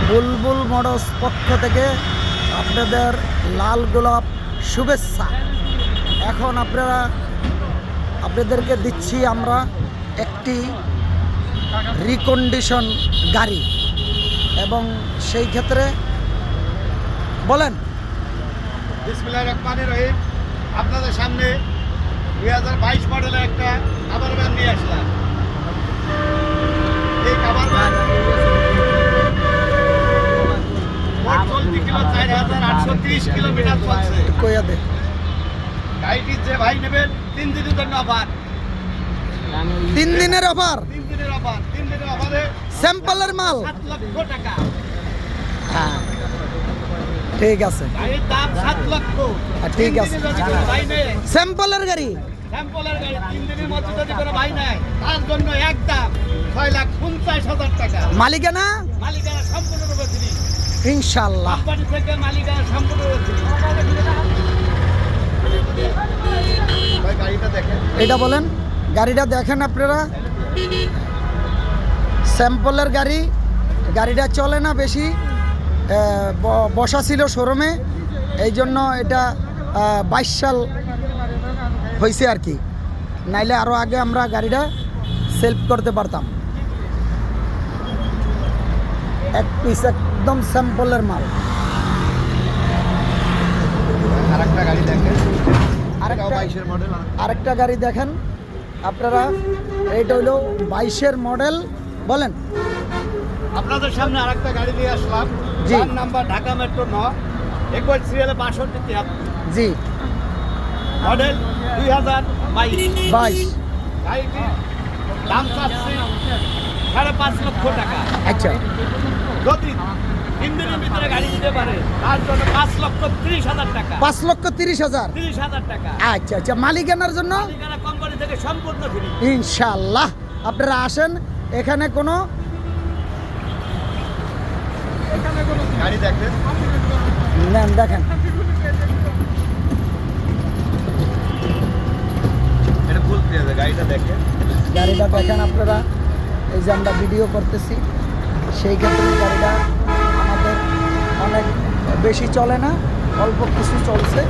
বুলবুল motors পক্ষ থেকে আপনাদের লাল গোলাপ শুভেচ্ছা। এখন আপনাদেরকে দিচ্ছি আমরা একটি রিকন্ডিশন গাড়ি, এবং সেই ক্ষেত্রে বলেন। বিসমিল্লাহির রহমানির রহিম। আপনাদের সামনে 2022 মডেলের একটা কাভার ভ্যান নিয়ে আসলাম। এই কাভার ভ্যান চলতি কিলো 4830 কিলোমিটার চলছে। কইয়া দে গাড়িটির যে ভাই নেবেন 3 দিনের জন্য অফার। 3 দিনের অফার। 3 দিনের অফার। 3 দিনের অফারে স্যাম্পলের মাল 7 লক্ষ টাকা। হ্যাঁ, ঠিক আছে, গাড়ির দাম 7 লক্ষ। ঠিক আছে। ভাই নেই স্যাম্পলের গাড়ি, স্যাম্পলের গাড়ি 3 দিনের মধ্যে যদি কোনো ভাই নেয় তার জন্য একদম 6,50,000 টাকা। মালিকানা মালিকানা সম্পূর্ণরূপে ফ্রি। ইনশাআল্লাহ। কোম্পানি থেকে মালিকানা সম্পূর্ণরূপে ফ্রি। ভাই গাড়িটা দেখেন। এটা বলেন, গাড়িটা দেখেন আপনারা। স্যাম্পলের গাড়ি, গাড়িটা চলে না বেশি, বসা ছিল শোরুমে, এই জন্য এটা 22 সাল হয়েছে আর কি, নাইলে আরও আগে আমরা গাড়িটা সেলফ করতে পারতাম। এক পিস একদম স্যাম্পলের মাল। আরেকটা গাড়ি দেখেন। আরেকটা মডেল। আরেকটা গাড়ি দেখেন আপনারা, এইটা হইল 22-এর মডেল। বলেন। আপনাদের সামনে আরেকটা গাড়ি নিয়ে আসলাম। জি। যার নাম্বার ঢাকা মেট্রো 9, একবার সিরিয়ালে 6273। জি, মডেল 2022। 22। গাড়িটির দাম চাচ্ছি 5.5 লক্ষ টাকা। আচ্ছা, যদি 3 দিনের ভিতরে গাড়ি দিতে পারে তার জন্য 5,30,000 টাকা। 5,30,000। 30,000 টাকা। আচ্ছা আচ্ছা, মালিকানার জন্য মালিকানা কোম্পানি থেকে সম্পূর্ণ ফ্রি। ইনশাআল্লাহ। আপনারা আসেন, এখানে কোনো গাড়ি দেখবেন। নেন, দেখেন। এটা ফুল ফ্রি আছে, গাড়িটা দেখেন। গাড়িটা দেখেন আপনারা। এই যে আমরা ভিডিও করতেছি, সেই ক্ষেত্রে গাড়িটা আমাদের অনেক বেশি চলে না, অল্প কিছু চলছে।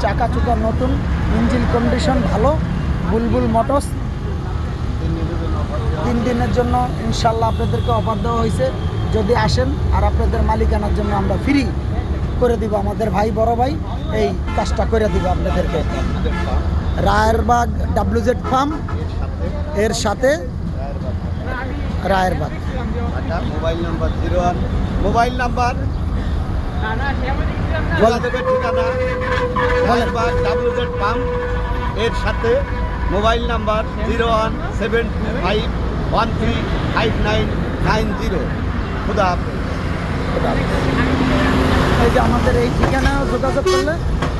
চাকা চুকা নতুন, ইঞ্জিন কন্ডিশন ভালো। বুলবুল মোটরস 3 দিনের জন্য ইনশাল্লাহ আপনাদেরকে অফার দেওয়া হয়েছে। যদি আসেন, আর আপনাদের মালিকানার জন্য আমরা ফ্রি করে দিব। আমাদের ভাই, বড় ভাই এই কাজটা করে দিব আপনাদেরকে। রায়েরবাগ WZ ফার্ম এর সাথে Rayerbag. Mobile number 01, mobile number যোগাযোগের ঠিকানা রায়েরবাগ WZ ফার্ম এর সাথে মোবাইল নাম্বার 017251359990। খুদা হাফেজ। এই যে আমাদের এই ঠিকানায় যোগাযোগ করলে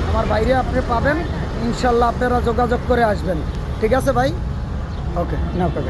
আমার বাইরে আপনি পাবেন। ইনশাল্লাহ আপনারা যোগাযোগ করে আসবেন। ঠিক আছে ভাই, ওকে, না ওকে।